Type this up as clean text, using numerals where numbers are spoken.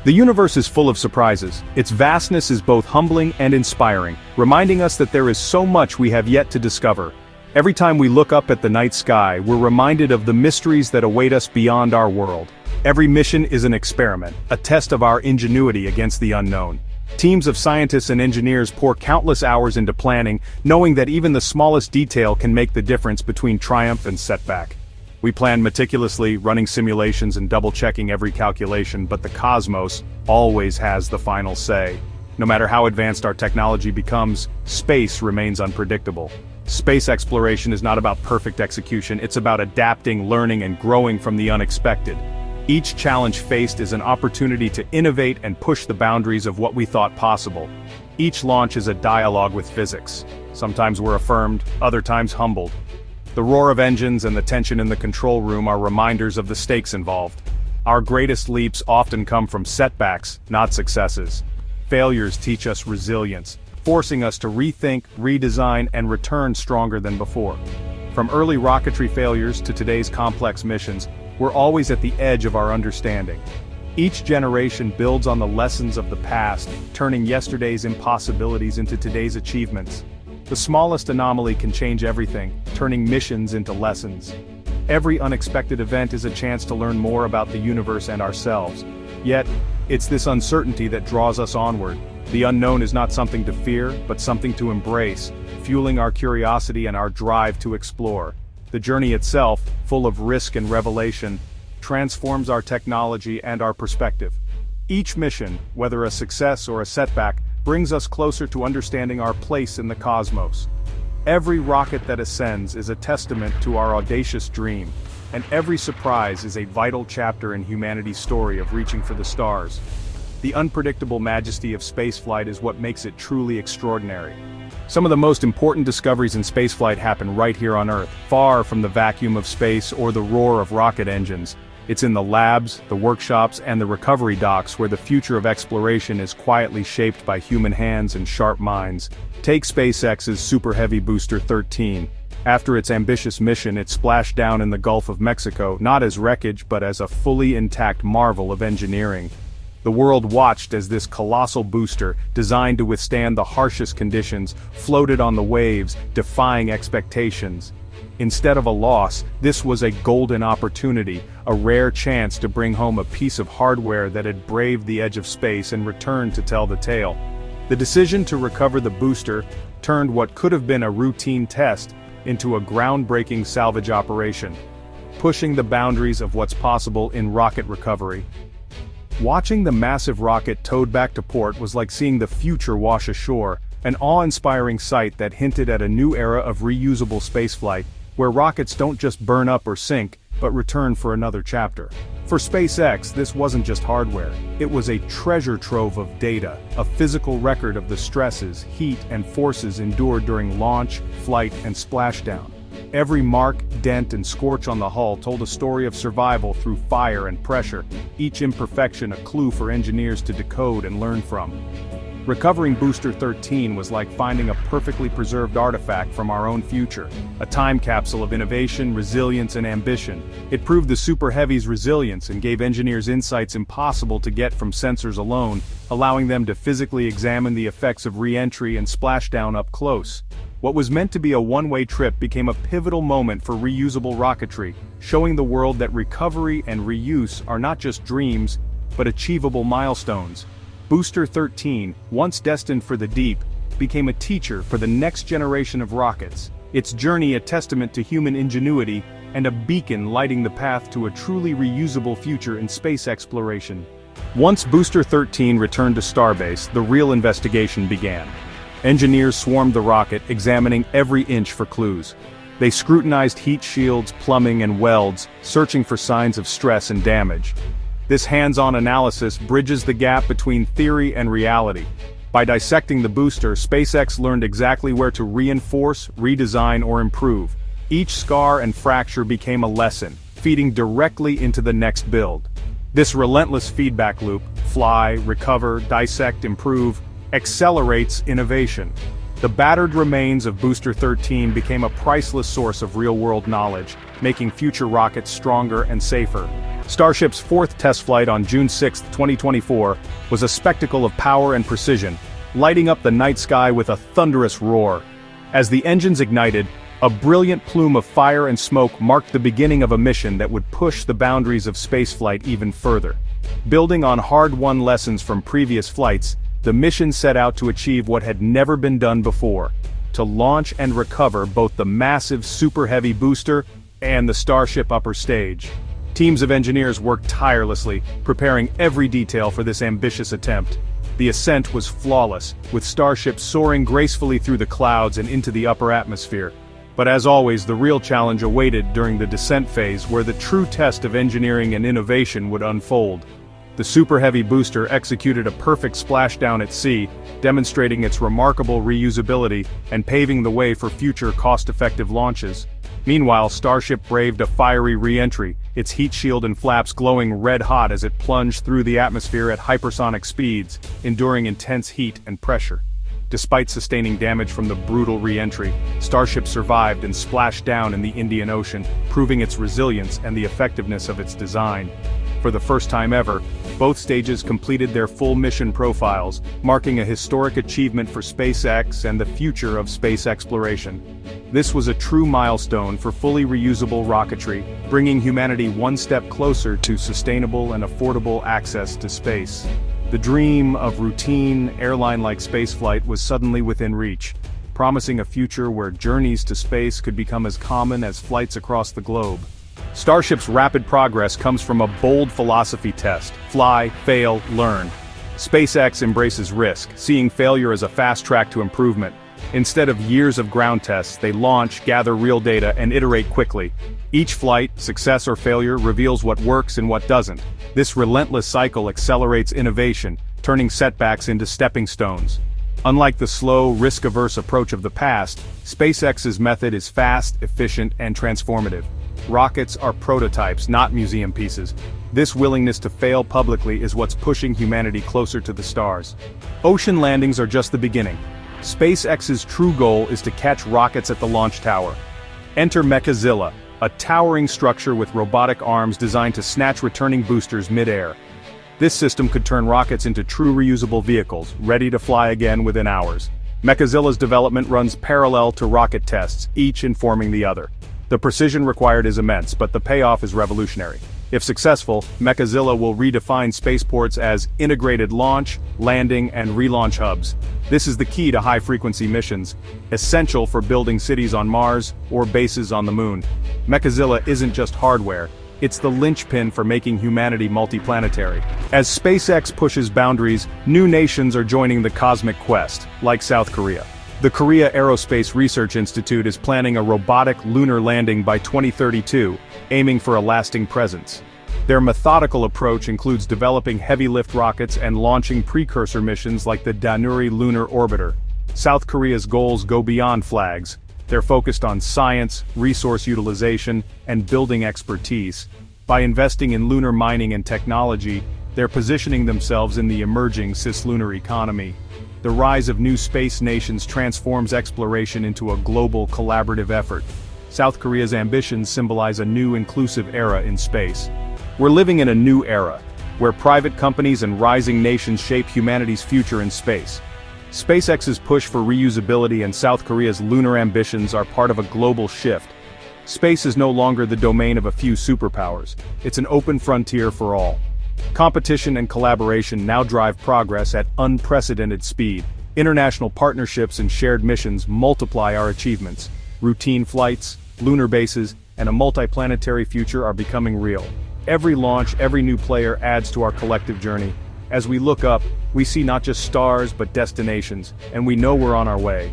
The universe is full of surprises. Its vastness is both humbling and inspiring, reminding us that there is so much we have yet to discover. Every time we look up at the night sky, we're reminded of the mysteries that await us beyond our world. Every mission is an experiment, a test of our ingenuity against the unknown. Teams of scientists and engineers pour countless hours into planning, knowing that even the smallest detail can make the difference between triumph and setback. We plan meticulously, running simulations and double-checking every calculation, but the cosmos always has the final say. No matter how advanced our technology becomes, space remains unpredictable. Space exploration is not about perfect execution, it's about adapting, learning, and growing from the unexpected. Each challenge faced is an opportunity to innovate and push the boundaries of what we thought possible. Each launch is a dialogue with physics. Sometimes we're affirmed, other times humbled. The roar of engines and the tension in the control room are reminders of the stakes involved. Our greatest leaps often come from setbacks, not successes. Failures teach us resilience, forcing us to rethink, redesign, and return stronger than before. From early rocketry failures to today's complex missions, we're always at the edge of our understanding. Each generation builds on the lessons of the past, turning yesterday's impossibilities into today's achievements. The smallest anomaly can change everything, turning missions into lessons. Every unexpected event is a chance to learn more about the universe and ourselves. Yet, it's this uncertainty that draws us onward. The unknown is not something to fear, but something to embrace, fueling our curiosity and our drive to explore. The journey itself, full of risk and revelation, transforms our technology and our perspective. Each mission, whether a success or a setback, brings us closer to understanding our place in the cosmos. Every rocket that ascends is a testament to our audacious dream, and every surprise is a vital chapter in humanity's story of reaching for the stars. The unpredictable majesty of spaceflight is what makes it truly extraordinary. Some of the most important discoveries in spaceflight happen right here on Earth, far from the vacuum of space or the roar of rocket engines. It's in the labs, the workshops, and the recovery docks where the future of exploration is quietly shaped by human hands and sharp minds. Take SpaceX's Super Heavy Booster 13. After its ambitious mission, it splashed down in the Gulf of Mexico, not as wreckage but as a fully intact marvel of engineering. The world watched as this colossal booster, designed to withstand the harshest conditions, floated on the waves, defying expectations. Instead of a loss, this was a golden opportunity, a rare chance to bring home a piece of hardware that had braved the edge of space and returned to tell the tale. The decision to recover the booster turned what could have been a routine test into a groundbreaking salvage operation, pushing the boundaries of what's possible in rocket recovery. Watching the massive rocket towed back to port was like seeing the future wash ashore, an awe-inspiring sight that hinted at a new era of reusable spaceflight, where rockets don't just burn up or sink, but return for another chapter. For SpaceX, this wasn't just hardware, it was a treasure trove of data, a physical record of the stresses, heat, and forces endured during launch, flight, and splashdown. Every mark, dent, and scorch on the hull told a story of survival through fire and pressure, each imperfection a clue for engineers to decode and learn from. Recovering Booster 13 was like finding a perfectly preserved artifact from our own future, a time capsule of innovation, resilience, and ambition. It proved the Super Heavy's resilience and gave engineers insights impossible to get from sensors alone, allowing them to physically examine the effects of re-entry and splashdown up close. What was meant to be a one-way trip became a pivotal moment for reusable rocketry, showing the world that recovery and reuse are not just dreams, but achievable milestones. Booster 13, once destined for the deep, became a teacher for the next generation of rockets, its journey a testament to human ingenuity and a beacon lighting the path to a truly reusable future in space exploration. Once Booster 13 returned to Starbase, the real investigation began. Engineers swarmed the rocket, examining every inch for clues. They scrutinized heat shields, plumbing, and welds, searching for signs of stress and damage. This hands-on analysis bridges the gap between theory and reality. By dissecting the booster, SpaceX learned exactly where to reinforce, redesign, or improve. Each scar and fracture became a lesson, feeding directly into the next build. This relentless feedback loop, fly, recover, dissect, improve, accelerates innovation. The battered remains of Booster 13 became a priceless source of real-world knowledge, making future rockets stronger and safer. Starship's fourth test flight on June 6, 2024, was a spectacle of power and precision, lighting up the night sky with a thunderous roar. As the engines ignited, a brilliant plume of fire and smoke marked the beginning of a mission that would push the boundaries of spaceflight even further. Building on hard-won lessons from previous flights, the mission set out to achieve what had never been done before: to launch and recover both the massive Super Heavy booster and the Starship upper stage. Teams of engineers worked tirelessly, preparing every detail for this ambitious attempt. The ascent was flawless, with Starship soaring gracefully through the clouds and into the upper atmosphere. But as always, the real challenge awaited during the descent phase, where the true test of engineering and innovation would unfold. The Super Heavy booster executed a perfect splashdown at sea, demonstrating its remarkable reusability and paving the way for future cost-effective launches. Meanwhile, Starship braved a fiery re-entry, its heat shield and flaps glowing red-hot as it plunged through the atmosphere at hypersonic speeds, enduring intense heat and pressure. Despite sustaining damage from the brutal re-entry, Starship survived and splashed down in the Indian Ocean, proving its resilience and the effectiveness of its design. For the first time ever, both stages completed their full mission profiles, marking a historic achievement for SpaceX and the future of space exploration. This was a true milestone for fully reusable rocketry, bringing humanity one step closer to sustainable and affordable access to space. The dream of routine, airline-like spaceflight was suddenly within reach, promising a future where journeys to space could become as common as flights across the globe. Starship's rapid progress comes from a bold philosophy test: fly, fail, learn. SpaceX embraces risk, seeing failure as a fast track to improvement. Instead of years of ground tests, they launch, gather real data, and iterate quickly. Each flight, success or failure, reveals what works and what doesn't. This relentless cycle accelerates innovation, turning setbacks into stepping stones. Unlike the slow, risk-averse approach of the past, SpaceX's method is fast, efficient, and transformative. Rockets are prototypes, not museum pieces. This willingness to fail publicly is what's pushing humanity closer to the stars. Ocean landings are just the beginning. SpaceX's true goal is to catch rockets at the launch tower. Enter Mechazilla, a towering structure with robotic arms designed to snatch returning boosters mid-air. This system could turn rockets into true reusable vehicles, ready to fly again within hours. Mechazilla's development runs parallel to rocket tests, each informing the other. The precision required is immense, but the payoff is revolutionary. If successful, Mechazilla will redefine spaceports as integrated launch, landing, and relaunch hubs. This is the key to high-frequency missions, essential for building cities on Mars or bases on the Moon. Mechazilla isn't just hardware, it's the linchpin for making humanity multiplanetary. As SpaceX pushes boundaries, new nations are joining the cosmic quest, like South Korea. The Korea Aerospace Research Institute is planning a robotic lunar landing by 2032, aiming for a lasting presence. Their methodical approach includes developing heavy-lift rockets and launching precursor missions like the Danuri lunar orbiter. South Korea's goals go beyond flags. They're focused on science, resource utilization, and building expertise. By investing in lunar mining and technology, they're positioning themselves in the emerging cislunar economy. The rise of new space nations transforms exploration into a global collaborative effort. South Korea's ambitions symbolize a new inclusive era in space. We're living in a new era, where private companies and rising nations shape humanity's future in space. SpaceX's push for reusability and South Korea's lunar ambitions are part of a global shift. Space is no longer the domain of a few superpowers. It's an open frontier for all. Competition and collaboration now drive progress at unprecedented speed. International partnerships and shared missions multiply our achievements. Routine flights, lunar bases, and a multiplanetary future are becoming real. Every launch, every new player adds to our collective journey. As we look up, we see not just stars but destinations, and we know we're on our way.